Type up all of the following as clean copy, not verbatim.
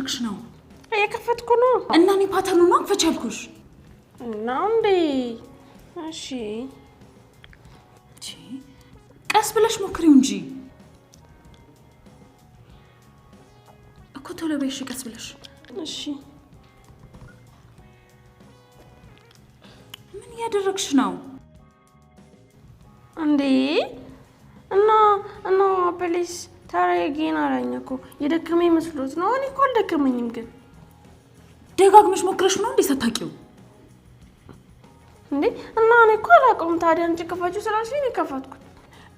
እያደረግሽ ነው? እየከፈትኩ ነው። እና እኔ ፓተርኑን ነው አክፈቻልኩሽ ነው እንዴ? እሺ ቀስ ብለሽ ሞክሪው እንጂ እኮ ቶሎ በይሽ ቀስ ብለሽ። እሺ ምን እያደረግሽ ነው እንዴ? እና ፕሊስ ታረጋጊና አለኝ እኮ የደከመኝ መስሎት ነው። እኔ እኮ አልደከመኝም፣ ግን ደጋግመሽ ሞክረሽ ነው እንዴ ሳታውቂው? እንዴ እና እኔ እኮ አላውቀውም። ታዲያ አንቺ ከፈችው ስላልሽኝ ነው የከፈትኩት።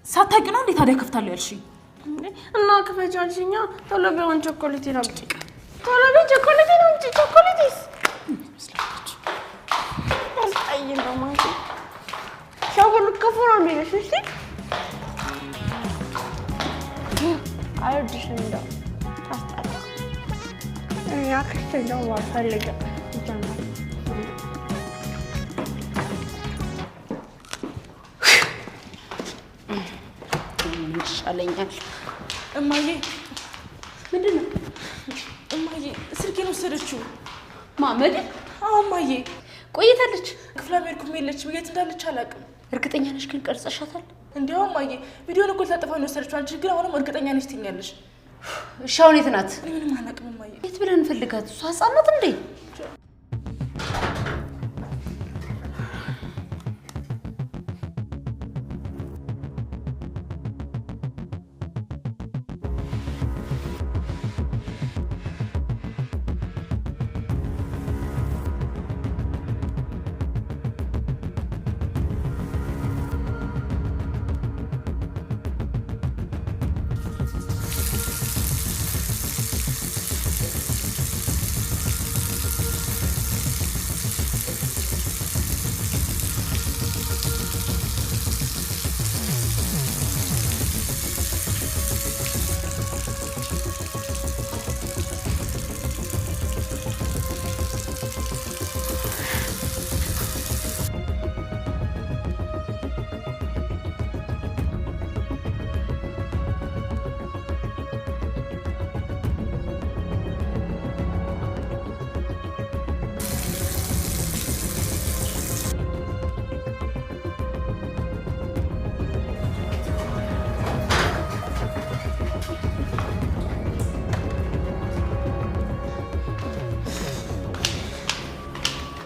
ሳታውቂው ነው እንዴ ታዲያ ከፍታለሁ ያልሽኝ? እንዴ እና ከፈችው አልሽኛ። ቶሎ ቢሆን ቾኮሌት ነው። ቶሎ ቢሆን ቾኮሌት ነው እንጂ ቾኮሌትስ መስላችሁ አስጠይኝ ነው ማለት ሻወር ከፎ ነው የሚልሽ። እሺ አይወድሽም እንደው አስጠላ ያ ከስተኛው ዋፈልገ ይጀምራል። ይሻለኛል። እማዬ ምንድን ነው? እማዬ ስልኬን ወሰደችው። ማመድ? አዎ እማዬ ቆይታለች። ክፍለ አሜሪኩም የለችም። የት እንዳለች አላውቅም። እርግጠኛ ነሽ ግን ቀርጸሻታል? እንዲያው እማዬ ቪዲዮን እኮ ልታጠፋ ነው የወሰደችው። አንቺ ግን አሁንም እርግጠኛ ነሽ ትይኛለሽ? እሺ አሁን የት ናት? ምንም አላውቅም እማዬ። የት ብለን እንፈልጋት? እሷ ህፃን ናት እንዴ?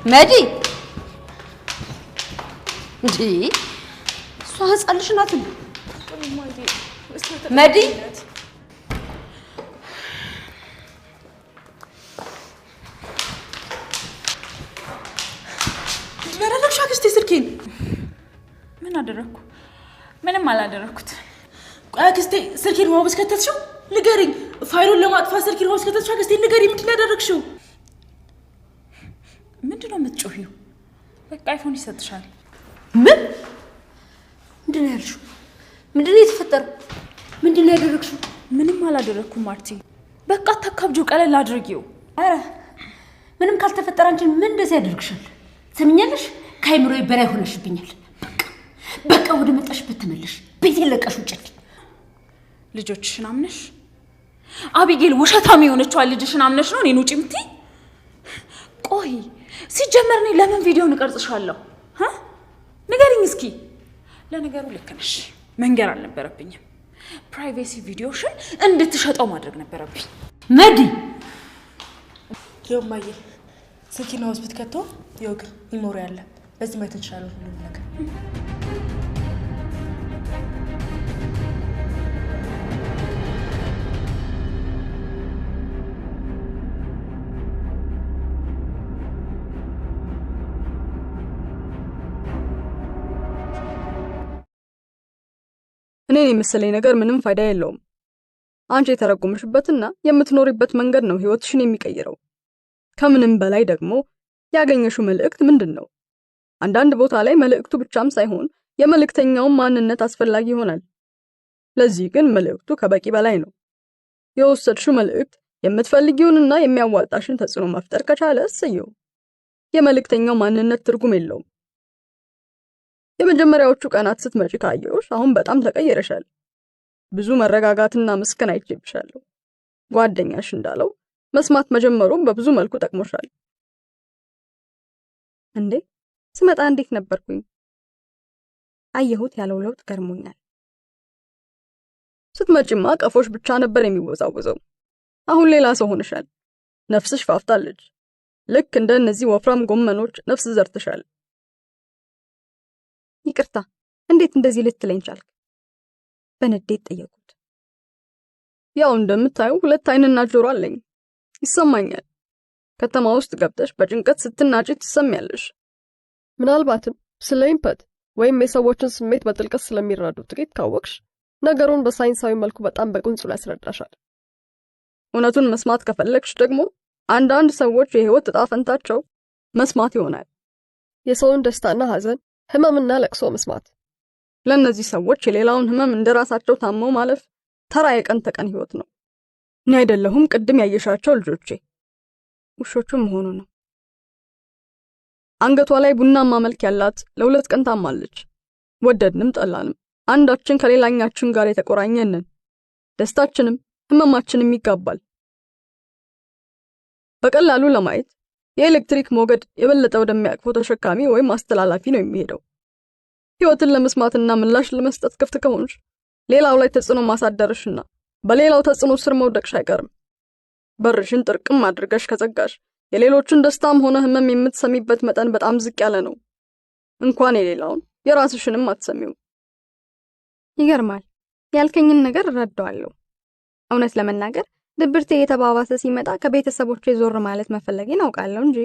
መዲ እንጂ እሷ ህፃን ልጅ ናት እንዴ? መዲ ለረረክሻ አክስቴ ስልኬን ምን አደረኩ? ምንም አላደረኩት። ቆይ አክስቴ ስልኬን ውሃ ውስጥ ከተትሽው? ንገሪኝ። ፋይሉን ለማጥፋት ስልኬን ውሃ ውስጥ ከተትሽው? አክስቴ ንገሪኝ፣ ምንድን ነው ያደረግሽው? ምንድነው የምትጮሂው? በቃ አይፎን ይሰጥሻል። ምንድን ነው ያልሽው? ምንድን ነው የተፈጠረው? ምንድን ነው ያደረግሽው? ምንም አላደረኩም ማርቲ። በቃ አታካብጂው፣ ቀለል አድርጊው። አረ ምንም ካልተፈጠረ አንቺን ምን እንደዚህ ያደርግሻል? ሰምኛለሽ? ከአይምሮዬ በላይ ሆነሽብኛል። በቃ ወደ መጣሽበት ተመለሽ። ቤቴን ለቀሽ ውጭልኝ። ልጆችሽን አምነሽ አቢጌል ውሸታም የሆነችዋል ልጅሽን አምነሽ ነው እኔን ውጪ የምትይ? ቆይ ሲጀመር እኔ ለምን ቪዲዮን እቀርጽሻለሁ? ንገሪኝ እስኪ። ለነገሩ ልክ ነሽ፣ መንገር አልነበረብኝም። ፕራይቬሲ ቪዲዮሽን እንድትሸጠው ማድረግ ነበረብኝ። መዲ የማየ ስልኬን ውስጥ ብትከተው ይወግ ሚሞሪ አለ። በዚህ ማየት እንችላለን ሁሉ ነገር። እኔን የመሰለኝ ነገር ምንም ፋይዳ የለውም። አንቺ የተረጎምሽበትና የምትኖሪበት መንገድ ነው ህይወትሽን የሚቀይረው። ከምንም በላይ ደግሞ ያገኘሽው መልእክት ምንድነው? አንዳንድ ቦታ ላይ መልእክቱ ብቻም ሳይሆን የመልእክተኛውን ማንነት አስፈላጊ ይሆናል። ለዚህ ግን መልእክቱ ከበቂ በላይ ነው። የወሰድሽው መልእክት የምትፈልጊውንና የሚያዋጣሽን ተጽዕኖ መፍጠር ከቻለ እሰየው። የመልእክተኛው ማንነት ትርጉም የለውም። የመጀመሪያዎቹ ቀናት ስትመጪ ካየሁሽ አሁን በጣም ተቀየረሻል። ብዙ መረጋጋትና መስከን አይቼብሻለሁ። ጓደኛሽ እንዳለው መስማት መጀመሩ በብዙ መልኩ ጠቅሞሻል። እንዴ ስመጣ እንዴት ነበርኩኝ? አየሁት ያለው ለውጥ ገርሞኛል። ስትመጪማ ቀፎሽ ብቻ ነበር የሚወዛወዘው። አሁን ሌላ ሰው ሆነሻል። ነፍስሽ ፋፍታለች። ልክ እንደ እነዚህ ወፍራም ጎመኖች ነፍስ ዘርተሻል። ይቅርታ፣ እንዴት እንደዚህ ልትለኝ ቻልክ? በንዴት ጠየቁት። ያው እንደምታየው 2 ዓይንና ጆሮ አለኝ። ይሰማኛል። ከተማ ውስጥ ገብተሽ በጭንቀት ስትናጪ ትሰሚያለሽ። ምናልባትም ስለ ኢምፐት ወይም የሰዎችን ስሜት በጥልቀት ስለሚረዱ ጥቂት ካወቅሽ ነገሩን በሳይንሳዊ መልኩ በጣም በቁንጽሉ ያስረዳሻል። እውነቱን መስማት ከፈለግሽ ደግሞ አንዳንድ ሰዎች የህይወት ዕጣ ፈንታቸው መስማት ይሆናል። የሰውን ደስታና ሐዘን፣ ህመምና ለቅሶ መስማት። ለእነዚህ ሰዎች የሌላውን ህመም እንደራሳቸው ታመው ማለፍ ተራ የቀን ተቀን ህይወት ነው። እኔ አይደለሁም ቅድም ያየሻቸው ልጆቼ፣ ውሾቹ መሆኑ ነው። አንገቷ ላይ ቡናማ መልክ ያላት ለ2 ቀን ታማለች። ወደድንም ጠላንም አንዳችን ከሌላኛችን ጋር የተቆራኘንን፣ ደስታችንም ህመማችንም ይጋባል። በቀላሉ ለማየት የኤሌክትሪክ ሞገድ የበለጠ ወደሚያቅፈው ተሸካሚ ወይም አስተላላፊ ነው የሚሄደው። ህይወትን ለመስማትና ምላሽ ለመስጠት ክፍት ከሆንሽ ሌላው ላይ ተጽዕኖ ማሳደርሽና በሌላው ተጽዕኖ ስር መውደቅሽ አይቀርም። በርሽን ጥርቅም አድርገሽ ከዘጋሽ የሌሎችን ደስታም ሆነ ህመም የምትሰሚበት መጠን በጣም ዝቅ ያለ ነው። እንኳን የሌላውን የራስሽንም አትሰሚው። ይገርማል። ያልከኝን ነገር እረዳዋለሁ። እውነት ለመናገር ድብርቴ የተባባሰ ሲመጣ ከቤተሰቦቼ ዞር ማለት መፈለጌን አውቃለሁ እንጂ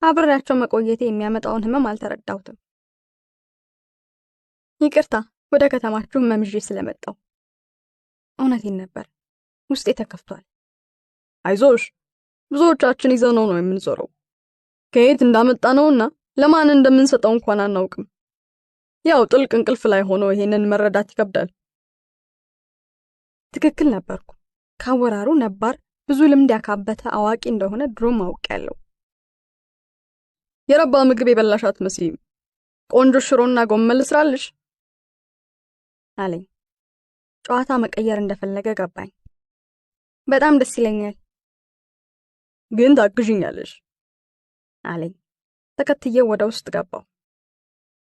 አብሬያቸው መቆየቴ የሚያመጣውን ህመም አልተረዳሁትም። ይቅርታ ወደ ከተማችሁ መምዤ ስለመጣው። እውነቴን ነበር። ውስጤ ተከፍቷል። አይዞሽ፣ ብዙዎቻችን ይዘነው ነው የምንዞረው። ከየት እንዳመጣነውና ለማን እንደምንሰጠው እንኳን አናውቅም። ያው ጥልቅ እንቅልፍ ላይ ሆኖ ይሄንን መረዳት ይከብዳል። ትክክል ነበርኩ። ካወራሩ ነባር ብዙ ልምድ ያካበተ አዋቂ እንደሆነ ድሮም አውቄያለሁ። የረባ ምግብ የበላሽ አትመስይም። ቆንጆ ሽሮና ጎመን ልስራልሽ አለኝ። ጨዋታ መቀየር እንደፈለገ ገባኝ። በጣም ደስ ይለኛል፣ ግን ታግዥኛለሽ አለኝ። ተከትዬው ወደ ውስጥ ገባው።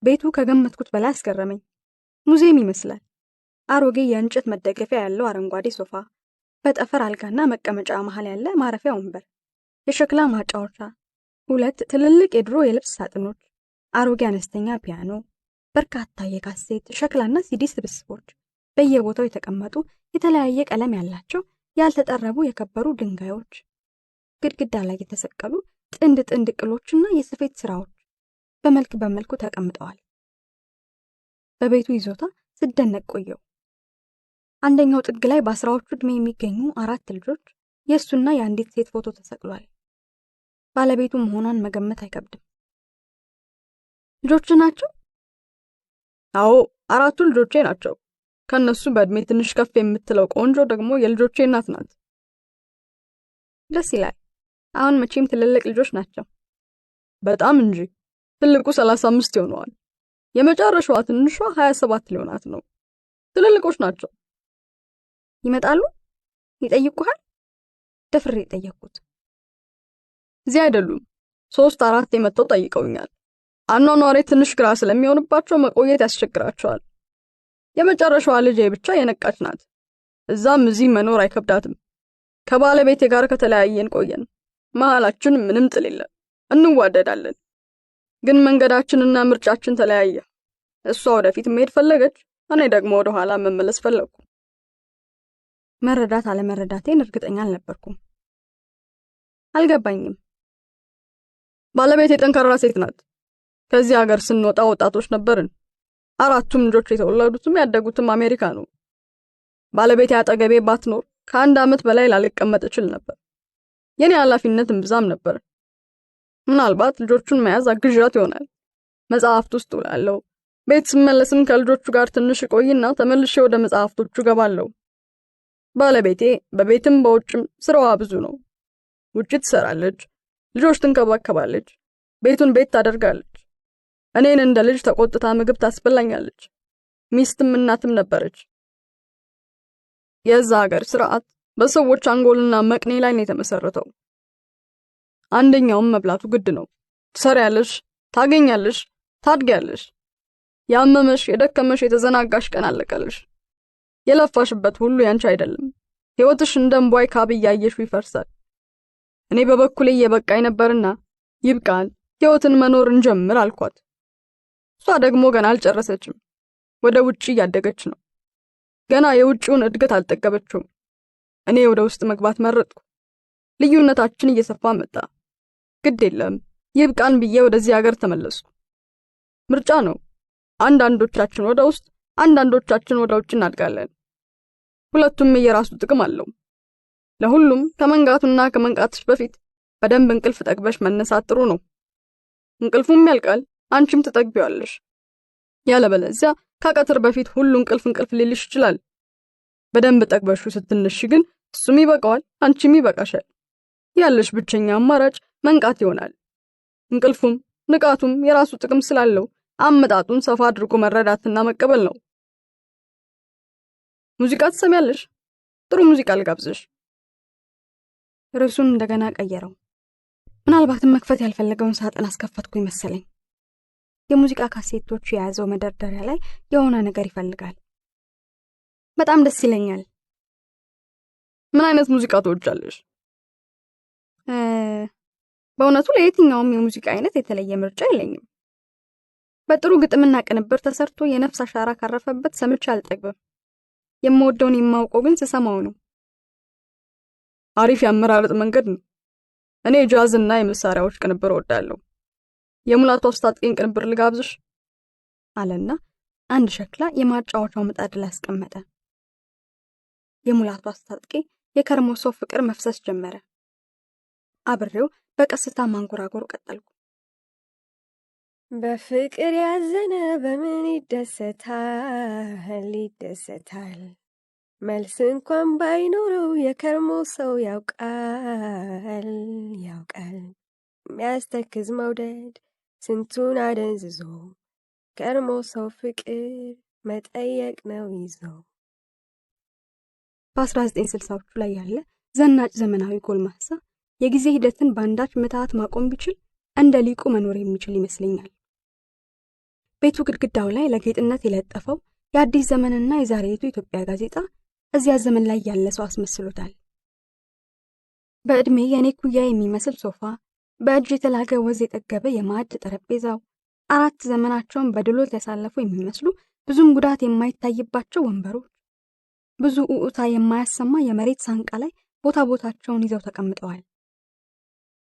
ቤቱ ከገመትኩት በላይ አስገረመኝ። ሙዚየም ይመስላል። አሮጌ የእንጨት መደገፊያ ያለው አረንጓዴ ሶፋ፣ በጠፈር አልጋና መቀመጫ መሃል ያለ ማረፊያ ወንበር፣ የሸክላ ማጫወቻ፣ 2 ትልልቅ የድሮ የልብስ ሳጥኖች፣ አሮጌ አነስተኛ ፒያኖ፣ በርካታ የካሴት ሸክላና ሲዲ ስብስቦች፣ በየቦታው የተቀመጡ የተለያየ ቀለም ያላቸው ያልተጠረቡ የከበሩ ድንጋዮች፣ ግድግዳ ላይ የተሰቀሉ ጥንድ ቅሎችና የስፌት ስራዎች በመልኩ ተቀምጠዋል። በቤቱ ይዞታ ስደነቅ ቆየው። አንደኛው ጥግ ላይ በ10ዎቹ ዕድሜ የሚገኙ 4 ልጆች የእሱና የአንዲት ሴት ፎቶ ተሰቅሏል። ባለቤቱ መሆኗን መገመት አይከብድም። ልጆች ናቸው? አዎ፣ 4ቱ ልጆቼ ናቸው። ከነሱ በእድሜ ትንሽ ከፍ የምትለው ቆንጆ ደግሞ የልጆቼ እናት ናት። ደስ ይላል። አሁን መቼም ትልልቅ ልጆች ናቸው። በጣም እንጂ። ትልቁ 35 ይሆነዋል። የመጨረሻዋ ትንሿ 27 ሊሆናት ነው። ትልልቆች ናቸው። ይመጣሉ? ይጠይቁሃል? ደፍሬ ጠየቅኩት። እዚህ አይደሉም። 3-4 የመተው ጠይቀውኛል። አኗኗሬ ትንሽ ግራ ስለሚሆንባቸው መቆየት ያስቸግራቸዋል። የመጨረሻዋ ልጄ ብቻ የነቃች ናት። እዛም እዚህ መኖር አይከብዳትም። ከባለቤቴ ጋር ከተለያየን ቆየን። መሃላችን ምንም ጥል የለም። እንዋደዳለን። ግን መንገዳችንና ምርጫችን ተለያየ። እሷ ወደፊት መሄድ ፈለገች፣ እኔ ደግሞ ወደ ኋላ መመለስ ፈለግኩ። መረዳት አለመረዳቴን እርግጠኛ አልነበርኩም። አልገባኝም። ባለቤቴ ጠንካራ ሴት ናት። ከዚህ ሀገር ስንወጣ ወጣቶች ነበርን። 4ቱም ልጆች የተወለዱትም ያደጉትም አሜሪካ ነው። ባለቤቴ አጠገቤ ባትኖር ከ1 ዓመት በላይ ላልቀመጥ እችል ነበር። የኔ ኃላፊነት እምብዛም ነበር። ምናልባት ልጆቹን መያዝ አግዣት ይሆናል። መጽሐፍት ውስጥ ውላለሁ። ቤት ስመለስም ከልጆቹ ጋር ትንሽ ቆይና ተመልሼ ወደ መጽሐፍቶቹ ገባለሁ። ባለቤቴ በቤትም በውጭም ስራዋ ብዙ ነው። ውጭ ትሰራለች፣ ልጆች ትንከባከባለች፣ ቤቱን ቤት ታደርጋለች። እኔን እንደ ልጅ ተቆጥታ ምግብ ታስበላኛለች። ሚስትም እናትም ነበረች። የዛ ሀገር ስርዓት በሰዎች አንጎልና መቅኔ ላይ ነው የተመሰረተው። አንደኛውም መብላቱ ግድ ነው። ትሰሪያለሽ፣ ታገኛለሽ፣ ታድጊያለሽ። ያመመሽ፣ የደከመሽ፣ የተዘናጋሽ ቀን አለቀልሽ። የለፋሽበት ሁሉ ያንቺ አይደለም። ሕይወትሽ እንደ እምቧይ ካብ እያየሽው ይፈርሳል። እኔ በበኩሌ እየበቃኝ ነበርና ይብቃል፣ ሕይወትን መኖር እንጀምር አልኳት። እሷ ደግሞ ገና አልጨረሰችም። ወደ ውጪ እያደገች ነው። ገና የውጪውን እድገት አልጠገበችውም። እኔ ወደ ውስጥ መግባት መረጥኩ። ልዩነታችን እየሰፋ መጣ። ግድ የለም ይብቃን ብዬ ወደዚህ ሀገር ተመለስኩ። ምርጫ ነው። አንዳንዶቻችን ወደ ውስጥ፣ አንዳንዶቻችን ወደ ውጭ እናድጋለን። ሁለቱም የራሱ ጥቅም አለው። ለሁሉም ከመንጋቱና ከመንቃትሽ በፊት በደንብ እንቅልፍ ጠግበሽ መነሳት ጥሩ ነው። እንቅልፉም ያልቃል፣ አንቺም ትጠግቢዋለሽ። ያለበለዚያ ከቀትር በፊት ሁሉ እንቅልፍ ሊልሽ ይችላል። በደንብ ጠግበሹ ስትነሽ ግን እሱም ይበቃዋል፣ አንቺም ይበቃሻል። ያለሽ ብቸኛ አማራጭ መንቃት ይሆናል። እንቅልፉም ንቃቱም የራሱ ጥቅም ስላለው አመጣጡን ሰፋ አድርጎ መረዳትና መቀበል ነው። ሙዚቃ ትሰሚያለሽ? ጥሩ ሙዚቃ ልጋብዝሽ። ርዕሱን እንደገና ቀየረው። ምናልባትም መክፈት ያልፈለገውን ሳጥን አስከፈትኩ ይመስለኝ። የሙዚቃ ካሴቶች የያዘው መደርደሪያ ላይ የሆነ ነገር ይፈልጋል። በጣም ደስ ይለኛል። ምን አይነት ሙዚቃ ትወጃለሽ? በእውነቱ ለየትኛውም የሙዚቃ አይነት የተለየ ምርጫ የለኝም። በጥሩ ግጥምና ቅንብር ተሰርቶ የነፍስ አሻራ ካረፈበት ሰምቼ አልጠግብም። የምወደውን የማውቀው ግን ስሰማው ነው። አሪፍ ያመራረጥ መንገድ ነው። እኔ ጃዝ እና የመሳሪያዎች ቅንብር እወዳለሁ። የሙላቱ አስታጥቄን ቅንብር ልጋብዝሽ አለና አንድ ሸክላ የማጫወቻው ምጣድ ላይ አስቀመጠ። የሙላቱ አስታጥቄ የከርሞ ሰው ፍቅር መፍሰስ ጀመረ። አብሬው በቀስታ ማንጎራጎር ቀጠልኩ። በፍቅር ያዘነ በምን ይደሰታል፣ መልስ እንኳን ባይኖረው የከርሞ ሰው ያውቃል። የሚያስተክዝ መውደድ ስንቱን አደንዝዞ ከርሞ ሰው ፍቅር መጠየቅ ነው ይዞ። በ1960ዎቹ ላይ ያለ ዘናጭ ዘመናዊ ጎልማሳ የጊዜ ሂደትን ባንዳች ምታት ማቆም ቢችል እንደ ሊቁ መኖር የሚችል ይመስለኛል። ቤቱ ግድግዳው ላይ ለጌጥነት የለጠፈው የአዲስ ዘመንና የዛሬቱ ኢትዮጵያ ጋዜጣ እዚያ ዘመን ላይ ያለ ሰው አስመስሎታል። በእድሜ የኔ ኩያ የሚመስል ሶፋ፣ በእጅ የተላገ ወዝ የጠገበ የማዕድ ጠረጴዛው፣ አራት ዘመናቸውን በድሎት ያሳለፉ የሚመስሉ ብዙም ጉዳት የማይታይባቸው ወንበሮች፣ ብዙ ኡኡታ የማያሰማ የመሬት ሳንቃ ላይ ቦታቸውን ይዘው ተቀምጠዋል።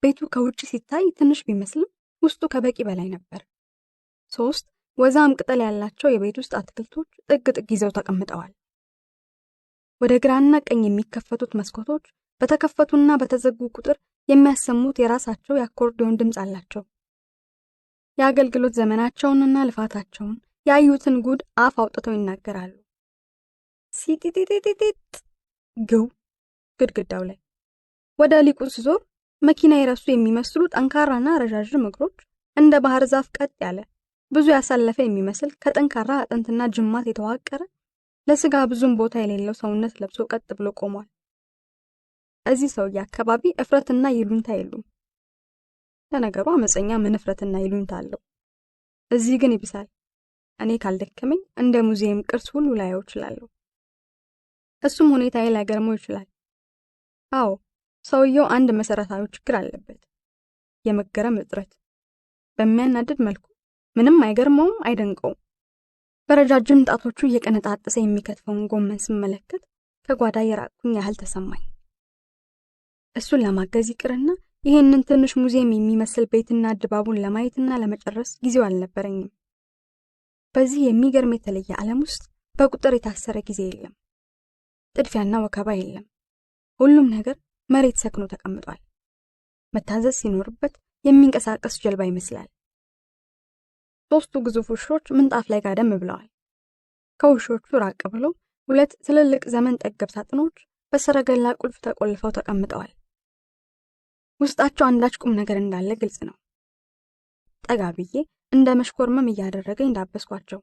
ቤቱ ከውጭ ሲታይ ትንሽ ቢመስልም ውስጡ ከበቂ በላይ ነበር። 3 ወዛም ቅጠል ያላቸው የቤት ውስጥ አትክልቶች ጥግ ይዘው ተቀምጠዋል። ወደ ግራና ቀኝ የሚከፈቱት መስኮቶች በተከፈቱና በተዘጉ ቁጥር የሚያሰሙት የራሳቸው የአኮርዲዮን ድምፅ አላቸው። የአገልግሎት ዘመናቸውንና ልፋታቸውን ያዩትን ጉድ አፍ አውጥተው ይናገራሉ። ሲቲቲቲቲት ግው ግድግዳው ላይ ወደ ሊቁ ሲዞር መኪና የረሱ የሚመስሉ ጠንካራና ረዣዥም እግሮች እንደ ባህር ዛፍ ቀጥ ያለ ብዙ ያሳለፈ የሚመስል ከጠንካራ አጥንትና ጅማት የተዋቀረ ለስጋ ብዙም ቦታ የሌለው ሰውነት ለብሶ ቀጥ ብሎ ቆሟል። እዚህ ሰውዬ አካባቢ እፍረትና ይሉንታ የሉም። ለነገሩ አመፀኛ ምን እፍረትና ይሉንታ አለው? እዚህ ግን ይብሳል። እኔ ካልደከመኝ እንደ ሙዚየም ቅርስ ሁሉ ላየው እችላለሁ። እሱም ሁኔታዬ ላይገርመው ይችላል። አዎ ሰውየው አንድ መሰረታዊ ችግር አለበት፣ የመገረም እጥረት። በሚያናድድ መልኩ ምንም አይገርመውም፣ አይደንቀውም። በረጃጅም ጣቶቹ እየቀነጣጠሰ የሚከትፈውን ጎመን ስመለከት ከጓዳ የራቅኩኝ ያህል ተሰማኝ። እሱን ለማገዝ ይቅርና ይሄንን ትንሽ ሙዚየም የሚመስል ቤትና ድባቡን ለማየትና ለመጨረስ ጊዜው አልነበረኝም። በዚህ የሚገርም የተለየ ዓለም ውስጥ በቁጥር የታሰረ ጊዜ የለም። ጥድፊያና ወከባ የለም። ሁሉም ነገር መሬት ሰክኖ ተቀምጧል። መታዘዝ ሲኖርበት የሚንቀሳቀስ ጀልባ ይመስላል። 3 ግዙፍ ውሾች ምንጣፍ ላይ ጋደም ብለዋል። ከውሾቹ ራቅ ብለው 2 ትልልቅ ዘመን ጠገብ ሳጥኖች በሰረገላ ቁልፍ ተቆልፈው ተቀምጠዋል። ውስጣቸው አንዳች ቁም ነገር እንዳለ ግልጽ ነው። ጠጋ ብዬ እንደ መሽኮርመም እያደረገኝ ዳበስኳቸው፣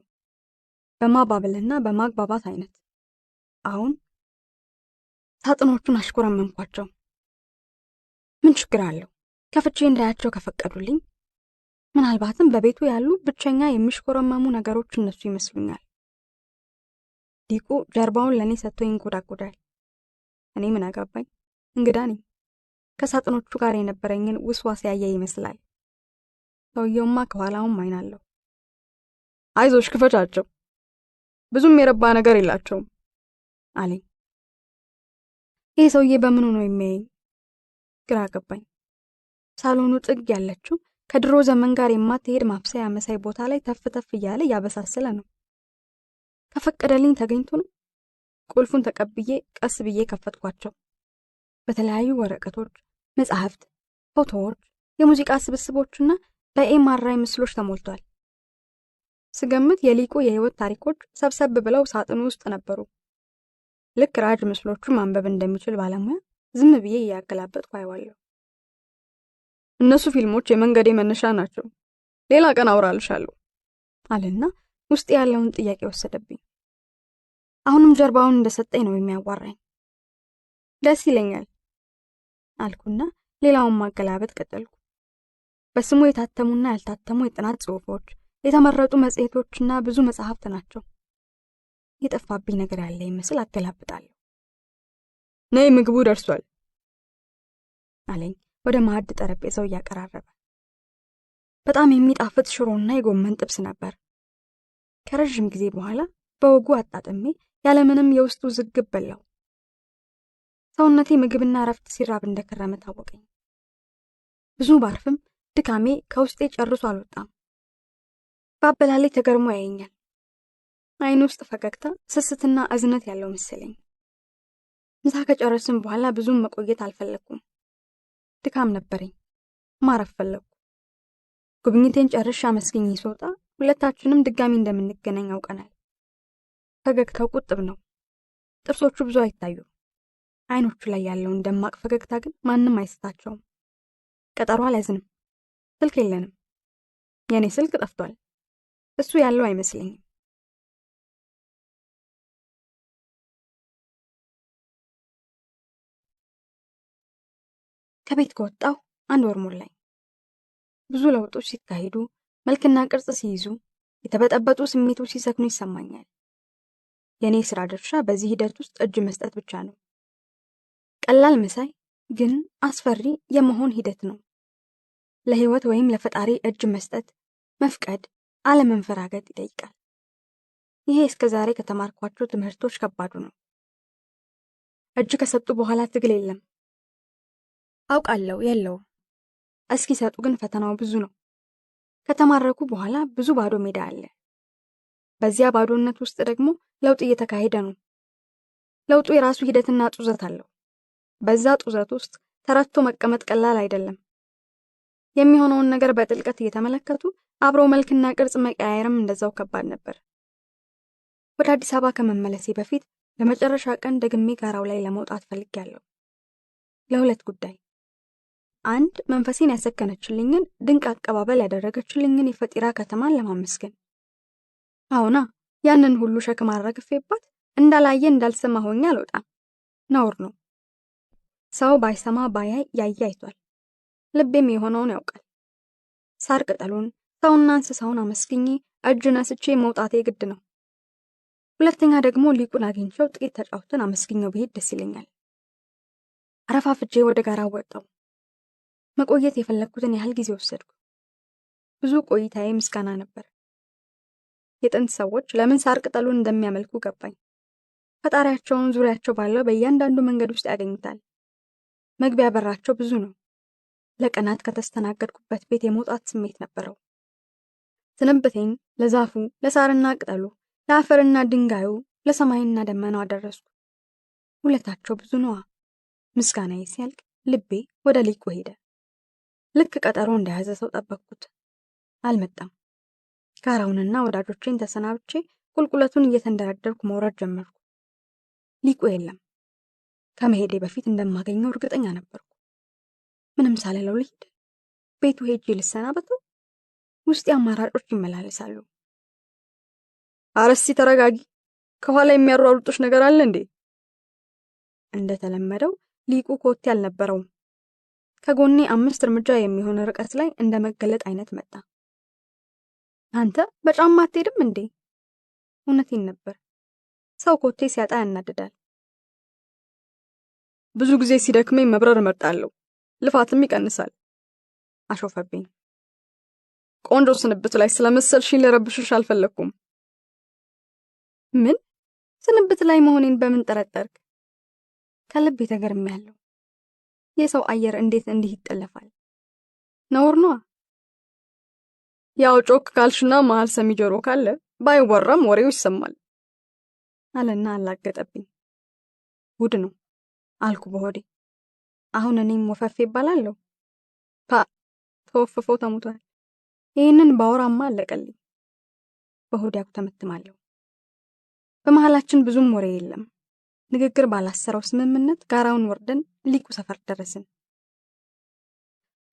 በማባበልና በማግባባት አይነት። አሁን ሳጥኖቹን አሽኮረመምኳቸው። ምን ችግር አለው? ከፍቼ እንዳያቸው ከፈቀዱልኝ ምናልባትም በቤቱ ያሉ ብቸኛ የሚሽኮረመሙ ነገሮች እነሱ ይመስሉኛል። ሊቁ ጀርባውን ለእኔ ሰጥቶ ይንጎዳጎዳል። እኔ ምን አጋባኝ? እንግዳ ነኝ። ከሳጥኖቹ ጋር የነበረኝን ውስዋስ ያየ ይመስላል። ሰውየውማ ከኋላውም አይን አለው። አይዞሽ ክፈቻቸው፣ ብዙም የረባ ነገር የላቸውም አለኝ። ይህ ሰውዬ በምኑ ነው የሚያየኝ? ግራ ገባኝ። ሳሎኑ ጥግ ያለችው ከድሮ ዘመን ጋር የማትሄድ ማብሰያ መሳይ ቦታ ላይ ተፍ ተፍ እያለ ያበሳሰለ ነው። ከፈቀደልኝ ተገኝቶ ነው። ቁልፉን ተቀብዬ ቀስ ብዬ ከፈትኳቸው። በተለያዩ ወረቀቶች፣ መጽሐፍት፣ ፎቶዎች፣ የሙዚቃ ስብስቦችና በኤምአርአይ ምስሎች ተሞልቷል። ስገምት የሊቁ የህይወት ታሪኮች ሰብሰብ ብለው ሳጥኑ ውስጥ ነበሩ። ልክ ራጅ ምስሎቹ ማንበብ እንደሚችል ባለሙያ ዝም ብዬ እያገላበጥኩ አይዋለሁ። እነሱ ፊልሞች የመንገዴ መነሻ ናቸው፣ ሌላ ቀን አውራልሻለሁ አለና ውስጥ ያለውን ጥያቄ ወሰደብኝ። አሁንም ጀርባውን እንደሰጠኝ ነው የሚያዋራኝ። ደስ ይለኛል አልኩና ሌላውን ማገላበጥ ቀጠልኩ። በስሙ የታተሙና ያልታተሙ የጥናት ጽሑፎች፣ የተመረጡ መጽሔቶችና ብዙ መጽሐፍት ናቸው። የጠፋብኝ ነገር ያለ ይመስል አገላብጣለሁ። ነይ ምግቡ ደርሷል አለኝ ወደ ማዕድ ጠረጴዛው እያቀራረበ። በጣም የሚጣፍጥ ሽሮና የጎመን ጥብስ ነበር። ከረዥም ጊዜ በኋላ በወጉ አጣጥሜ ያለምንም የውስጡ ዝግብ በላው። ሰውነቴ ምግብና እረፍት ሲራብ እንደከረመ ታወቀኝ። ብዙ ባርፍም ድካሜ ከውስጤ ጨርሶ አልወጣም። በአበላሌ ተገርሞ ያየኛል። አይን ውስጥ ፈገግታ፣ ስስትና እዝነት ያለው መሰለኝ። ምሳ ከጨረስን በኋላ ብዙም መቆየት አልፈለኩም። ድካም ነበረኝ፣ ማረፍ ፈለኩ። ጉብኝቴን ጨርሼ አመስግኜ ስወጣ ሁለታችንም ድጋሚ እንደምንገናኝ አውቀናል። ፈገግታው ቁጥብ ነው። ጥርሶቹ ብዙ አይታዩም። አይኖቹ ላይ ያለውን ደማቅ ፈገግታ ግን ማንም አይስታቸውም። ቀጠሮ አልያዝንም። ስልክ የለንም። የኔ ስልክ ጠፍቷል። እሱ ያለው አይመስለኝም። ከቤት ከወጣሁ 1 ወር ሞላኝ። ብዙ ለውጦች ሲካሄዱ፣ መልክና ቅርጽ ሲይዙ፣ የተበጠበጡ ስሜቶች ሲሰክኑ ይሰማኛል። የኔ ስራ ድርሻ በዚህ ሂደት ውስጥ እጅ መስጠት ብቻ ነው። ቀላል መሳይ ግን አስፈሪ የመሆን ሂደት ነው። ለህይወት ወይም ለፈጣሪ እጅ መስጠት፣ መፍቀድ፣ አለመንፈራገጥ ይጠይቃል። ይሄ እስከዛሬ ከተማርኳቸው ትምህርቶች ከባዱ ነው። እጅ ከሰጡ በኋላ ትግል የለም። አውቃለሁ የለውም። እስኪሰጡ ግን ፈተናው ብዙ ነው። ከተማረኩ በኋላ ብዙ ባዶ ሜዳ አለ። በዚያ ባዶነት ውስጥ ደግሞ ለውጥ እየተካሄደ ነው። ለውጡ የራሱ ሂደትና ጡዘት አለው። በዛ ጡዘት ውስጥ ተረቶ መቀመጥ ቀላል አይደለም። የሚሆነውን ነገር በጥልቀት እየተመለከቱ አብሮ መልክና ቅርጽ መቀያየርም እንደዛው ከባድ ነበር። ወደ አዲስ አበባ ከመመለሴ በፊት ለመጨረሻ ቀን ደግሜ ጋራው ላይ ለመውጣት ፈልጌያለሁ። ለሁለት ጉዳይ። 1 መንፈሴን ያሰከነችልኝን ድንቅ አቀባበል ያደረገችልኝን የፈጢራ ከተማን ለማመስገን። አሁና ያንን ሁሉ ሸክም አራግፌባት እንዳላየ እንዳልሰማ ሆኜ አልወጣም። ነውር ነው። ሰው ባይሰማ ባያይ ያየ አይቷል። ልቤም የሆነውን ያውቃል። ሳር ቅጠሉን፣ ሰውና እንስሳውን አመስግኜ እጅ ነስቼ መውጣቴ ግድ ነው። ሁለተኛ ደግሞ ሊቁን አግኝቼው ጥቂት ተጫውተን አመስግኘው ብሄድ ደስ ይለኛል። አረፋፍጄ ወደ ጋራ ወጣው። መቆየት የፈለግኩትን ያህል ጊዜ ወሰድኩ። ብዙ ቆይታዬ ምስጋና ነበር። የጥንት ሰዎች ለምን ሳር ቅጠሉን እንደሚያመልኩ ገባኝ። ፈጣሪያቸውን ዙሪያቸው ባለው በእያንዳንዱ መንገድ ውስጥ ያገኙታል። መግቢያ በራቸው ብዙ ነው። ለቀናት ከተስተናገድኩበት ቤት የመውጣት ስሜት ነበረው። ስንብቴን ለዛፉ፣ ለሳርና ቅጠሉ፣ ለአፈርና ድንጋዩ፣ ለሰማይና ደመናው አደረስኩ። ሁለታቸው ብዙ ነዋ። ምስጋናዬ ሲያልቅ ልቤ ወደ ሊቁ ሄደ። ልክ ቀጠሮ እንደያዘ ሰው ጠበቅኩት። አልመጣም። ጋራውንና ወዳጆቼን ተሰናብቼ ቁልቁለቱን እየተንደረደርኩ መውረድ ጀመርኩ። ሊቁ የለም። ከመሄዴ በፊት እንደማገኘው እርግጠኛ ነበርኩ። ምንም ሳልለው ልሂድ? ቤቱ ሄጄ ልሰናበተው? ውስጤ አማራጮች ይመላለሳሉ። አረሲ ተረጋጊ፣ ከኋላ የሚያሯሩጡሽ ነገር አለ እንዴ? እንደተለመደው ሊቁ ኮቴ አልነበረውም። ከጎኔ 5 እርምጃ የሚሆን ርቀት ላይ እንደ መገለጥ አይነት መጣ። አንተ በጫማ አትሄድም እንዴ? እውነቴን ነበር። ሰው ኮቴ ሲያጣ ያናድዳል። ብዙ ጊዜ ሲደክመኝ መብረር እመርጣለሁ፣ ልፋትም ይቀንሳል አሾፈብኝ። ቆንጆ ስንብት ላይ ስለመሰልሽኝ ልረብሽሽ አልፈለኩም። ምን? ስንብት ላይ መሆኔን በምን ጠረጠርክ? ከልብ ተገርሜያለሁ። የሰው አየር እንዴት እንዲህ ይጠለፋል? ነውር ነዋ። ያው ጮክ ካልሽና መሃል ሰሚ ጆሮ ካለ ባይወራም ወሬው ይሰማል አለና አላገጠብኝ። ጉድ ነው አልኩ በሆዴ። አሁን እኔም ወፈፌ ይባላለሁ? ተወፍፎ ተሙቷል። ይህንን ባወራማ አለቀልኝ። በሆዴ አኩተመትማለሁ። በመሃላችን ብዙም ወሬ የለም። ንግግር ባላሰረው ስምምነት ጋራውን ወርደን ሊቁ ሰፈር ደረስን።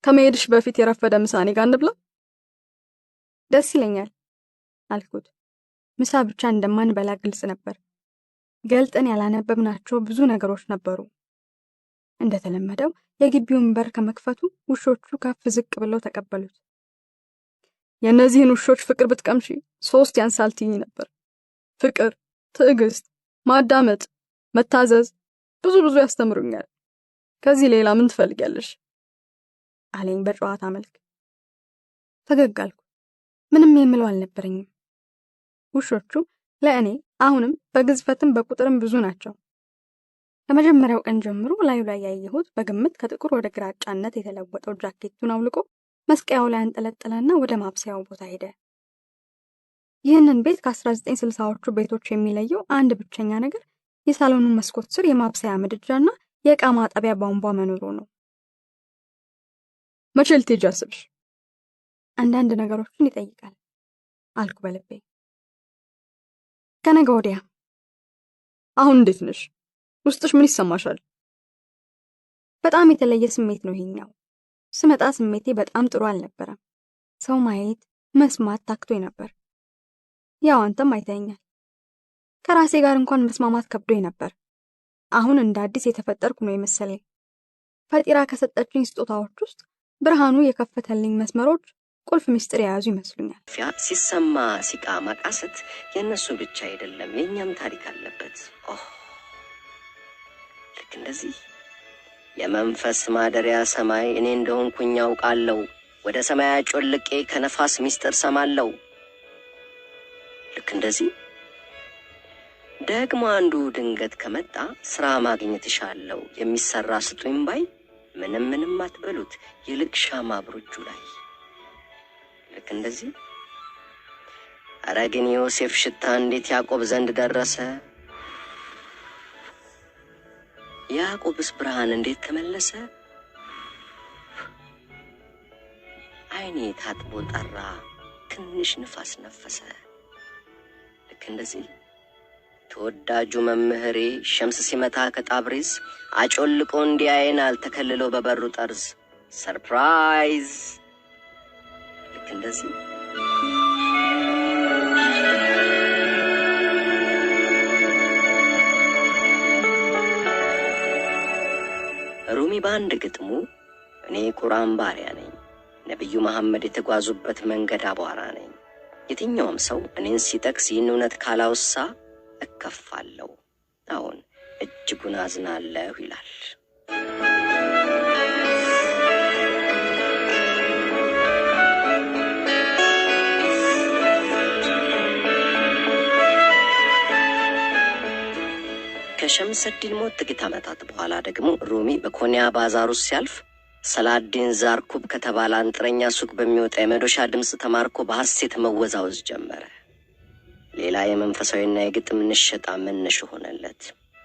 ከመሄድሽ በፊት የረፈደ ምሳ እኔ ጋር እንብላ? ደስ ይለኛል አልኩት። ምሳ ብቻ እንደማንበላ ግልጽ ነበር። ገልጠን ያላነበብናቸው ብዙ ነገሮች ነበሩ። እንደተለመደው የግቢውን በር ከመክፈቱ ውሾቹ ከፍ ዝቅ ብለው ተቀበሉት። የእነዚህን ውሾች ፍቅር ብትቀምሺ 3 ያንሳል ትይኝ ነበር። ፍቅር፣ ትዕግስት፣ ማዳመጥ፣ መታዘዝ ብዙ ያስተምሩኛል። ከዚህ ሌላ ምን ትፈልጊያለሽ? አለኝ በጨዋታ መልክ። ፈገግ አልኩ። ምንም የምለው አልነበረኝም። ውሾቹ ለእኔ አሁንም በግዝፈትም በቁጥርም ብዙ ናቸው። ከመጀመሪያው ቀን ጀምሮ ላዩ ላይ ያየሁት በግምት ከጥቁር ወደ ግራጫነት የተለወጠው ጃኬቱን አውልቆ መስቀያው ላይ አንጠለጠለና ወደ ማብሰያው ቦታ ሄደ። ይህንን ቤት ከ1960ዎቹ ቤቶች የሚለየው አንድ ብቸኛ ነገር የሳሎኑን መስኮት ስር የማብሰያ ምድጃና የዕቃ ማጠቢያ ቧንቧ መኖሩ ነው። መቼ ልትሄጂ አስብሽ? አንዳንድ ነገሮችን ይጠይቃል አልኩ በልቤ። ከነገ ወዲያ። አሁን እንዴት ነሽ? ውስጥሽ ምን ይሰማሻል? በጣም የተለየ ስሜት ነው ይሄኛው። ስመጣ ስሜቴ በጣም ጥሩ አልነበረም። ሰው ማየት መስማት ታክቶኝ ነበር። ያው አንተም አይተኛል። ከራሴ ጋር እንኳን መስማማት ከብዶኝ ነበር። አሁን እንደ አዲስ የተፈጠርኩ ነው የመሰለኝ። ፈጢራ ከሰጠችኝ ስጦታዎች ውስጥ ብርሃኑ የከፈተልኝ መስመሮች ቁልፍ ምስጢር የያዙ ይመስሉኛል። ሲሰማ ሲቃ ማቃሰት የእነሱ ብቻ አይደለም፣ የእኛም ታሪክ አለበት። ልክ እንደዚህ የመንፈስ ማደሪያ ሰማይ እኔ እንደሆንኩኝ አውቃለሁ። ወደ ሰማይ ጮልቄ ከነፋስ ምስጢር ሰማለሁ። ልክ እንደዚህ ደግሞ አንዱ ድንገት ከመጣ ስራ ማግኘት ይሻለው የሚሰራ ስጡኝ ባይ ምንም አትበሉት ይልቅ ሻማ ብሩጁ ላይ። ልክ እንደዚህ ኧረ ግን ዮሴፍ ሽታ እንዴት ያዕቆብ ዘንድ ደረሰ? ያዕቆብስ ብርሃን እንዴት ተመለሰ? አይኔ ታጥቦ ጠራ፣ ትንሽ ንፋስ ነፈሰ። ልክ እንደዚህ ተወዳጁ መምህሬ ሸምስ ሲመታ ከጣብሪዝ አጮልቆ እንዲያየን አልተከልሎ በበሩ ጠርዝ ሰርፕራይዝ። ልክ እንደዚህ ሩሚ በአንድ ግጥሙ እኔ ቁርአን ባሪያ ነኝ፣ ነብዩ መሐመድ የተጓዙበት መንገድ አቧራ ነኝ፣ የትኛውም ሰው እኔን ሲጠቅስ ይህን እውነት ካላውሳ እከፋለሁ፣ አሁን እጅጉን አዝናለሁ ይላል። ከሸምሰዲን ሞት ጥቂት ዓመታት በኋላ ደግሞ ሩሚ በኮንያ ባዛር ውስጥ ሲያልፍ ሰላዲን ዛርኩብ ከተባለ አንጥረኛ ሱቅ በሚወጣ የመዶሻ ድምፅ ተማርኮ በሐሴት መወዛወዝ ጀመረ። ሌላ የመንፈሳዊና የግጥም ንሸጣ መነሽ ሆነለት።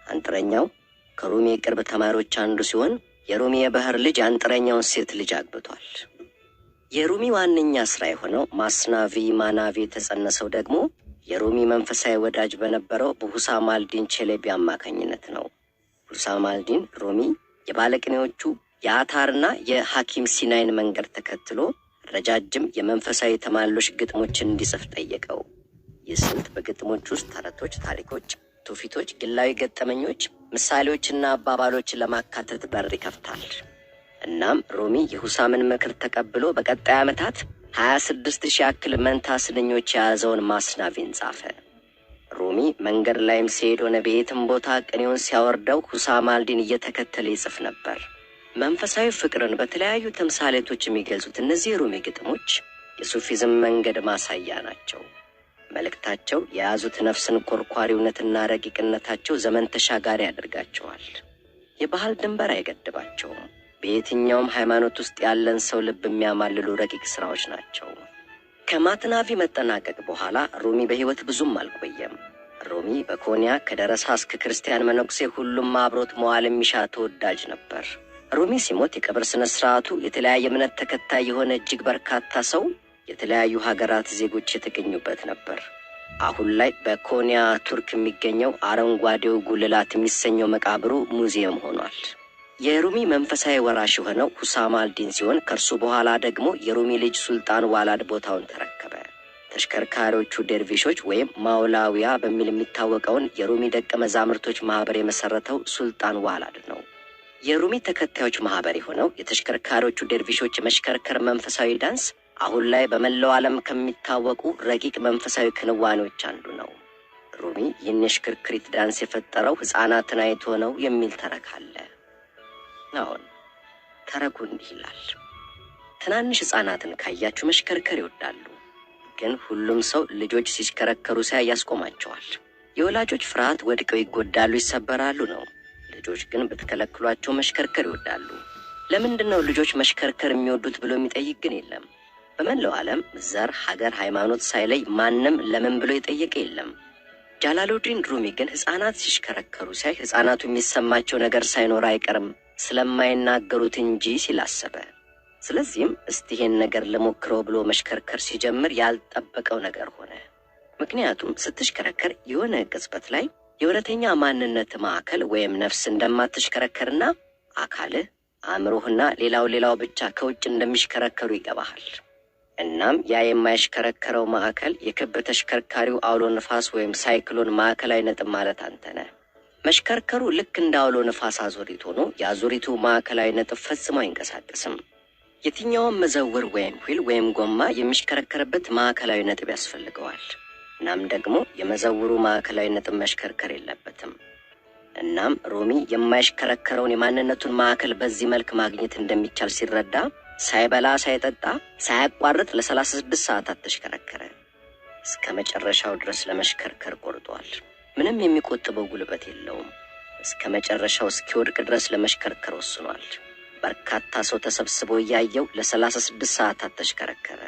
አንጥረኛው ከሩሚ የቅርብ ተማሪዎች አንዱ ሲሆን የሩሚ የባህር ልጅ አንጥረኛውን ሴት ልጅ አግብቷል። የሩሚ ዋነኛ ስራ የሆነው ማስናቪ ማናቪ የተጸነሰው ደግሞ የሩሚ መንፈሳዊ ወዳጅ በነበረው በሁሳም አልዲን ቼሌቢ አማካኝነት ነው። ሁሳም አልዲን ሩሚ የባለቅኔዎቹ የአታርና የሐኪም ሲናይን መንገድ ተከትሎ ረጃጅም የመንፈሳዊ ተማሎች ግጥሞችን እንዲጽፍ ጠየቀው። ይህ ስልት በግጥሞች ውስጥ ተረቶች፣ ታሪኮች፣ ትውፊቶች፣ ግላዊ ገጠመኞች፣ ምሳሌዎችና አባባሎችን ለማካተት በር ይከፍታል። እናም ሮሚ የሁሳምን ምክር ተቀብሎ በቀጣይ ዓመታት 26,000 ያክል መንታ ስንኞች የያዘውን ማስናቪን ጻፈ። ሮሚ መንገድ ላይም ሲሄድ ሆነ በየትም ቦታ ቅኔውን ሲያወርደው ሁሳም አልዲን እየተከተለ ይጽፍ ነበር። መንፈሳዊ ፍቅርን በተለያዩ ተምሳሌቶች የሚገልጹት እነዚህ የሮሚ ግጥሞች የሱፊዝም መንገድ ማሳያ ናቸው። መልእክታቸው የያዙት ነፍስን ኮርኳሪውነትና ረቂቅነታቸው ዘመን ተሻጋሪ ያደርጋቸዋል። የባህል ድንበር አይገድባቸውም። በየትኛውም ሃይማኖት ውስጥ ያለን ሰው ልብ የሚያማልሉ ረቂቅ ስራዎች ናቸው። ከማትናቪ መጠናቀቅ በኋላ ሮሚ በህይወት ብዙም አልቆየም። ሮሚ በኮንያ ከደረሳ እስከ ክርስቲያን መነኩሴ ሁሉም አብሮት መዋል የሚሻ ተወዳጅ ነበር። ሮሚ ሲሞት የቀብር ስነ ስርዓቱ የተለያየ እምነት ተከታይ የሆነ እጅግ በርካታ ሰው የተለያዩ ሀገራት ዜጎች የተገኙበት ነበር። አሁን ላይ በኮንያ ቱርክ የሚገኘው አረንጓዴው ጉልላት የሚሰኘው መቃብሩ ሙዚየም ሆኗል። የሮሚ መንፈሳዊ ወራሽ የሆነው ሁሳም አልዲን ሲሆን ከእርሱ በኋላ ደግሞ የሮሚ ልጅ ሱልጣን ዋላድ ቦታውን ተረከበ። ተሽከርካሪዎቹ ደርቪሾች ወይም ማውላዊያ በሚል የሚታወቀውን የሮሚ ደቀ መዛሙርቶች ማህበር የመሰረተው ሱልጣን ዋላድ ነው። የሮሚ ተከታዮች ማህበር የሆነው የተሽከርካሪዎቹ ደርቪሾች የመሽከርከር መንፈሳዊ ዳንስ አሁን ላይ በመላው ዓለም ከሚታወቁ ረቂቅ መንፈሳዊ ክንዋኔዎች አንዱ ነው። ሮሚ ይህን የሽክርክሪት ዳንስ የፈጠረው ሕፃናትን አይቶ ነው የሚል ተረክ አለ። አሁን ተረኩ እንዲህ ይላል። ትናንሽ ሕፃናትን ካያችሁ መሽከርከር ይወዳሉ፣ ግን ሁሉም ሰው ልጆች ሲሽከረከሩ ሲያይ ያስቆማቸዋል። የወላጆች ፍርሃት ወድቀው ይጎዳሉ፣ ይሰበራሉ ነው። ልጆች ግን ብትከለክሏቸው መሽከርከር ይወዳሉ። ለምንድነው ልጆች መሽከርከር የሚወዱት ብሎ የሚጠይቅ ግን የለም። በመላው ዓለም ዘር፣ ሀገር፣ ሃይማኖት ሳይለይ ማንም ለምን ብሎ የጠየቀ የለም። ጃላሉዲን ሩሚ ግን ሕፃናት ሲሽከረከሩ ሲያይ ሕፃናቱ የሚሰማቸው ነገር ሳይኖር አይቀርም ስለማይናገሩት እንጂ ሲላሰበ። ስለዚህም እስቲ ይሄን ነገር ለሞክረው ብሎ መሽከርከር ሲጀምር ያልጠበቀው ነገር ሆነ። ምክንያቱም ስትሽከረከር የሆነ ቅጽበት ላይ የእውነተኛ ማንነት ማዕከል ወይም ነፍስ እንደማትሽከረከርና አካልህ፣ አእምሮህና ሌላው ብቻ ከውጭ እንደሚሽከረከሩ ይገባሃል። እናም ያ የማይሽከረከረው ማዕከል የክብ ተሽከርካሪው አውሎ ንፋስ ወይም ሳይክሎን ማዕከላዊ ነጥብ ማለት አንተ ነህ። መሽከርከሩ ልክ እንደ አውሎ ንፋስ አዙሪት ሆኖ የአዙሪቱ ማዕከላዊ ነጥብ ፈጽሞ አይንቀሳቀስም። የትኛውም መዘውር ወይም 휠 ወይም ጎማ የሚሽከረከርበት ማዕከላዊ ነጥብ ያስፈልገዋል። እናም ደግሞ የመዘውሩ ማዕከላዊ ነጥብ መሽከርከር የለበትም። እናም ሮሚ የማይሽከረከረውን የማንነቱን ማዕከል በዚህ መልክ ማግኘት እንደሚቻል ሲረዳ ሳይበላ ሳይጠጣ ሳያቋርጥ ለ36 ሰዓታት ተሽከረከረ። እስከ መጨረሻው ድረስ ለመሽከርከር ቆርጧል። ምንም የሚቆጥበው ጉልበት የለውም። እስከ መጨረሻው እስኪወድቅ ድረስ ለመሽከርከር ወስኗል። በርካታ ሰው ተሰብስቦ እያየው ለ36 ሰዓታት ተሽከረከረ።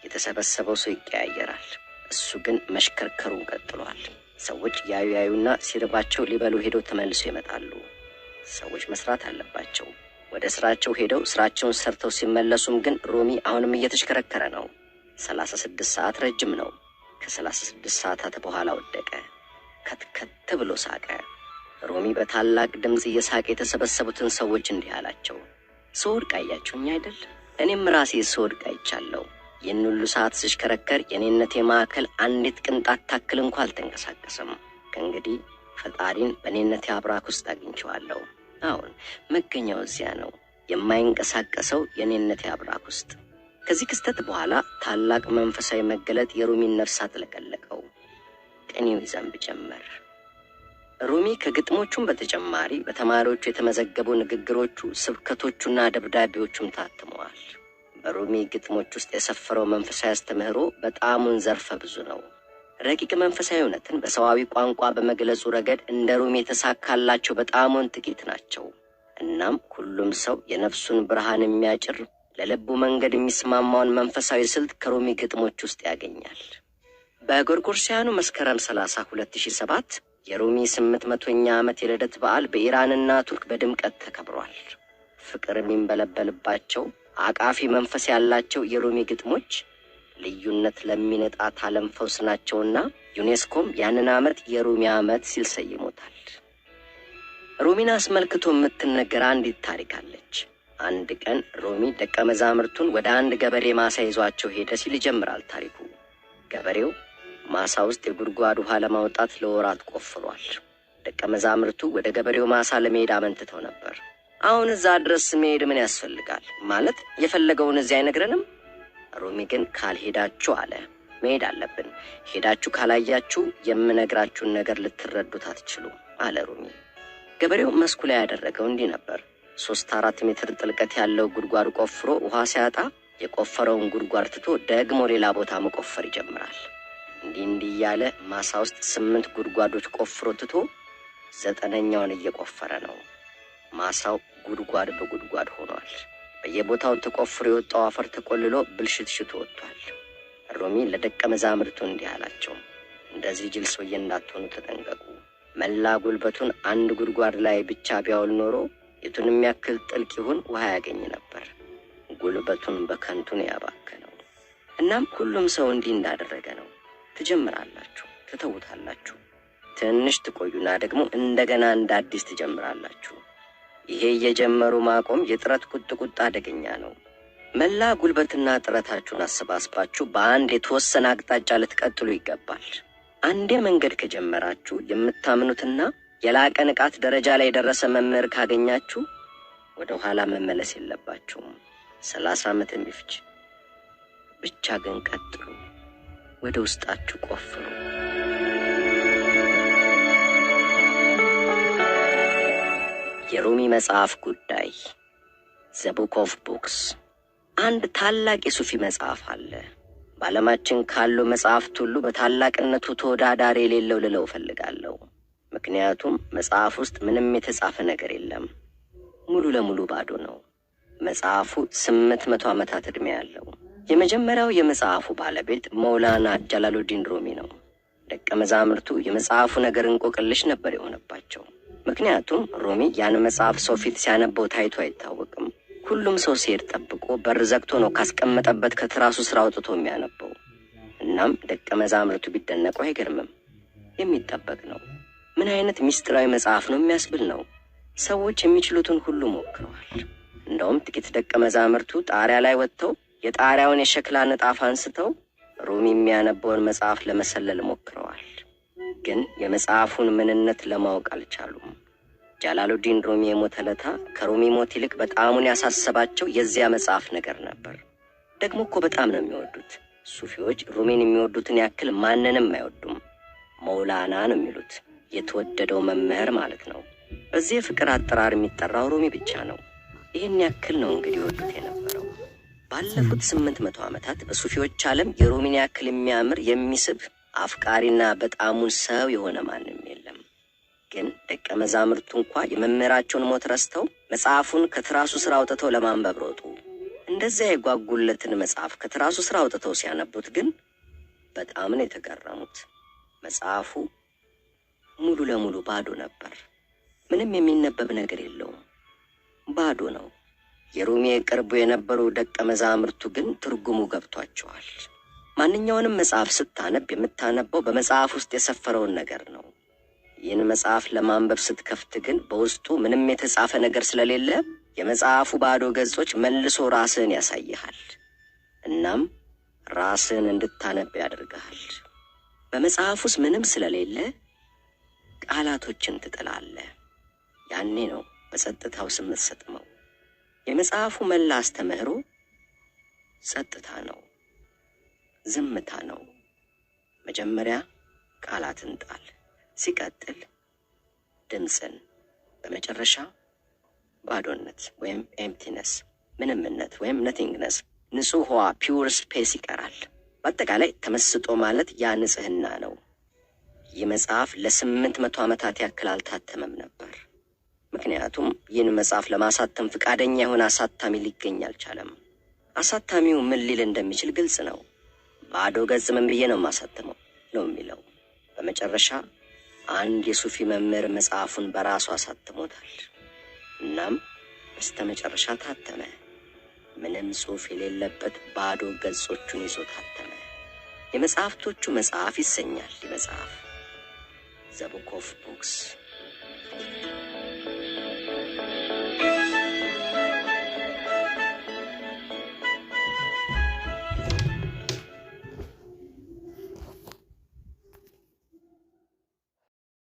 የተሰበሰበው ሰው ይቀያየራል። እሱ ግን መሽከርከሩን ቀጥሏል። ሰዎች ያዩና ሲርባቸው ሊበሉ ሄደው ተመልሰው ይመጣሉ። ሰዎች መስራት አለባቸው። ወደ ስራቸው ሄደው ስራቸውን ሰርተው ሲመለሱም ግን ሮሚ አሁንም እየተሽከረከረ ነው። 36 ሰዓት ረጅም ነው። ከ36 ሰዓታት በኋላ ወደቀ። ከትከት ብሎ ሳቀ። ሮሚ በታላቅ ድምፅ እየሳቀ የተሰበሰቡትን ሰዎች እንዲህ አላቸው። ስወድቅ አያችሁኝ አይደል? እኔም ራሴ ስወድቅ አይቻለሁ። ይህን ሁሉ ሰዓት ስሽከረከር የኔነቴ ማዕከል አንዲት ቅንጣት ታክል እንኳ አልተንቀሳቀሰም። ከእንግዲህ ፈጣሪን በኔነቴ አብራክ ውስጥ አግኝቼዋለሁ። አሁን መገኛው እዚያ ነው፣ የማይንቀሳቀሰው የኔነቴ አብራክ ውስጥ። ከዚህ ክስተት በኋላ ታላቅ መንፈሳዊ መገለጥ የሮሚን ነፍስ አጥለቀለቀው። ቅኔው ይዘንብ ጀመር። ሮሚ ከግጥሞቹም በተጨማሪ በተማሪዎቹ የተመዘገቡ ንግግሮቹ፣ ስብከቶቹና ደብዳቤዎቹም ታትመዋል። በሮሚ ግጥሞች ውስጥ የሰፈረው መንፈሳዊ አስተምህሮ በጣሙን ዘርፈ ብዙ ነው። ረቂቅ መንፈሳዊ እውነትን በሰዋዊ ቋንቋ በመግለጹ ረገድ እንደ ሮሚ የተሳካላቸው በጣሙን ጥቂት ናቸው። እናም ሁሉም ሰው የነፍሱን ብርሃን የሚያጭር ለልቡ መንገድ የሚስማማውን መንፈሳዊ ስልት ከሮሚ ግጥሞች ውስጥ ያገኛል። በጎርጎርሲያኑ መስከረም 30 2007 የሮሚ 800ኛ ዓመት የልደት በዓል በኢራንና ቱርክ በድምቀት ተከብሯል። ፍቅር የሚንበለበልባቸው አቃፊ መንፈስ ያላቸው የሮሚ ግጥሞች ልዩነት ለሚነጣት ዓለም ፈውስ ናቸውና ዩኔስኮም ያንን ዓመት የሮሚ ዓመት ሲል ሰይሞታል። ሮሚን አስመልክቶ የምትነገር አንዲት ታሪክ አለች። አንድ ቀን ሮሚ ደቀ መዛሙርቱን ወደ አንድ ገበሬ ማሳ ይዟቸው ሄደ ሲል ይጀምራል ታሪኩ። ገበሬው ማሳ ውስጥ የጉድጓድ ውሃ ለማውጣት ለወራት ቆፍሯል። ደቀ መዛሙርቱ ወደ ገበሬው ማሳ ለመሄድ አመንትተው ነበር። አሁን እዛ ድረስ መሄድ ምን ያስፈልጋል? ማለት የፈለገውን እዚህ አይነግረንም? ሮሚ ግን ካልሄዳችሁ አለ መሄድ አለብን። ሄዳችሁ ካላያችሁ የምነግራችሁን ነገር ልትረዱት አትችሉም አለ ሮሚ። ገበሬው መስኩ ላይ ያደረገው እንዲህ ነበር። 3-4 ሜትር ጥልቀት ያለው ጉድጓድ ቆፍሮ ውሃ ሲያጣ የቆፈረውን ጉድጓድ ትቶ ደግሞ ሌላ ቦታ መቆፈር ይጀምራል። እንዲህ እያለ ማሳ ውስጥ 8 ጉድጓዶች ቆፍሮ ትቶ 9ኛውን እየቆፈረ ነው። ማሳው ጉድጓድ በጉድጓድ ሆኗል። በየቦታው ተቆፍሮ የወጣው አፈር ተቆልሎ ብልሽት ወጥቷል። ሮሚ ለደቀ መዛሙርቱ እንዲህ አላቸው፣ እንደዚህ ጅል ሰውዬ እንዳትሆኑ ተጠንቀቁ። መላ ጉልበቱን አንድ ጉድጓድ ላይ ብቻ ቢያውል ኖሮ የቱንም ያክል ጥልቅ ይሁን ውሃ ያገኝ ነበር። ጉልበቱን በከንቱ ነው ያባከነው። እናም ሁሉም ሰው እንዲህ እንዳደረገ ነው። ትጀምራላችሁ፣ ትተውታላችሁ። ትንሽ ትቆዩና ደግሞ እንደገና እንደ አዲስ ትጀምራላችሁ። ይሄ የጀመሩ ማቆም የጥረት ቁጥ አደገኛ ነው። መላ ጉልበትና ጥረታችሁን አሰባስባችሁ በአንድ የተወሰነ አቅጣጫ ልትቀጥሉ ይገባል። አንዴ መንገድ ከጀመራችሁ የምታምኑትና የላቀ ንቃት ደረጃ ላይ የደረሰ መምህር ካገኛችሁ ወደ ኋላ መመለስ የለባችሁም። 30 ዓመት የሚፍጅ ብቻ ግን ቀጥሉ፣ ወደ ውስጣችሁ ቆፍሩ። የሮሚ መጽሐፍ ጉዳይ ዘ ቡክ ኦፍ ቡክስ። አንድ ታላቅ የሱፊ መጽሐፍ አለ። በዓለማችን ካሉ መጽሐፍት ሁሉ በታላቅነቱ ተወዳዳሪ የሌለው ልለው ፈልጋለሁ። ምክንያቱም መጽሐፍ ውስጥ ምንም የተጻፈ ነገር የለም። ሙሉ ለሙሉ ባዶ ነው። መጽሐፉ 800 ዓመታት ዕድሜ ያለው። የመጀመሪያው የመጽሐፉ ባለቤት መውላና ጀላሉዲን ሩሚ ነው። ደቀ መዛሙርቱ የመጽሐፉ ነገር እንቆቅልሽ ነበር የሆነባቸው። ምክንያቱም ሩሚ ያን መጽሐፍ ሰው ፊት ሲያነበው ታይቶ አይታወቅም። ሁሉም ሰው ሲሄድ ጠብቆ በር ዘግቶ ነው ካስቀመጠበት ከትራሱ ስራ አውጥቶ የሚያነበው። እናም ደቀ መዛሙርቱ ቢደነቁ አይገርምም። የሚጠበቅ ነው። ምን አይነት ሚስጥራዊ መጽሐፍ ነው የሚያስብል ነው። ሰዎች የሚችሉትን ሁሉ ሞክረዋል። እንደውም ጥቂት ደቀ መዛሙርቱ ጣሪያ ላይ ወጥተው የጣሪያውን የሸክላ ንጣፍ አንስተው ሩሚ የሚያነበውን መጽሐፍ ለመሰለል ሞክረዋል። ግን የመጽሐፉን ምንነት ለማወቅ አልቻሉም። ጀላሉዲን ሩሚ የሞተ ዕለት ከሩሚ ሞት ይልቅ በጣሙን ያሳሰባቸው የዚያ መጽሐፍ ነገር ነበር። ደግሞ እኮ በጣም ነው የሚወዱት። ሱፊዎች ሩሚን የሚወዱትን ያክል ማንንም አይወዱም። መውላና ነው የሚሉት፣ የተወደደው መምህር ማለት ነው። በዚህ የፍቅር አጠራር የሚጠራው ሩሚ ብቻ ነው። ይህን ያክል ነው እንግዲህ ይወዱት የነበረው። ባለፉት 800 ዓመታት በሱፊዎች ዓለም የሩሚን ያክል የሚያምር የሚስብ አፍቃሪና በጣሙን ሰው የሆነ ማንም የለም። ግን ደቀ መዛሙርቱ እንኳ የመምህራቸውን ሞት ረስተው መጽሐፉን ከትራሱ ስራ አውጥተው ለማንበብ ሮጡ። እንደዚያ የጓጉለትን መጽሐፍ ከትራሱ ስራ አውጥተው ሲያነቡት ግን በጣም ነው የተገረሙት። መጽሐፉ ሙሉ ለሙሉ ባዶ ነበር። ምንም የሚነበብ ነገር የለውም። ባዶ ነው። የሩሚ ቅርቡ የነበሩ ደቀ መዛሙርቱ ግን ትርጉሙ ገብቷቸዋል። ማንኛውንም መጽሐፍ ስታነብ የምታነበው በመጽሐፍ ውስጥ የሰፈረውን ነገር ነው። ይህን መጽሐፍ ለማንበብ ስትከፍት ግን በውስጡ ምንም የተጻፈ ነገር ስለሌለ የመጽሐፉ ባዶ ገጾች መልሶ ራስህን ያሳይሃል። እናም ራስህን እንድታነብ ያደርግሃል። በመጽሐፍ ውስጥ ምንም ስለሌለ ቃላቶችን ትጥላለህ። ያኔ ነው በጸጥታው ስም የምትሰጥመው። የመጽሐፉ መላ አስተምህሮ ጸጥታ ነው፣ ዝምታ ነው። መጀመሪያ ቃላትን ጣል፣ ሲቀጥል ድምፅን፣ በመጨረሻ ባዶነት ወይም ኤምፕቲነስ፣ ምንምነት ወይም ነቲንግነስ፣ ንጹህ ውሃ ፒውር ስፔስ ይቀራል። በአጠቃላይ ተመስጦ ማለት ያ ንጽህና ነው። ይህ መጽሐፍ ለ800 ዓመታት ያክል አልታተመም ነበር። ምክንያቱም ይህን መጽሐፍ ለማሳተም ፈቃደኛ የሆነ አሳታሚ ሊገኝ አልቻለም። አሳታሚው ምን ሊል እንደሚችል ግልጽ ነው። ባዶ ገጽ ምን ብዬ ነው ማሳተመው ነው የሚለው። በመጨረሻ አንድ የሱፊ መምህር መጽሐፉን በራሱ አሳትሞታል። እናም በስተመጨረሻ ታተመ። ምንም ጽሑፍ የሌለበት ባዶ ገጾቹን ይዞ ታተመ። የመጽሐፍቶቹ መጽሐፍ ይሰኛል። መጽሐፍ ዘ ቡክ ኦፍ ቡክስ።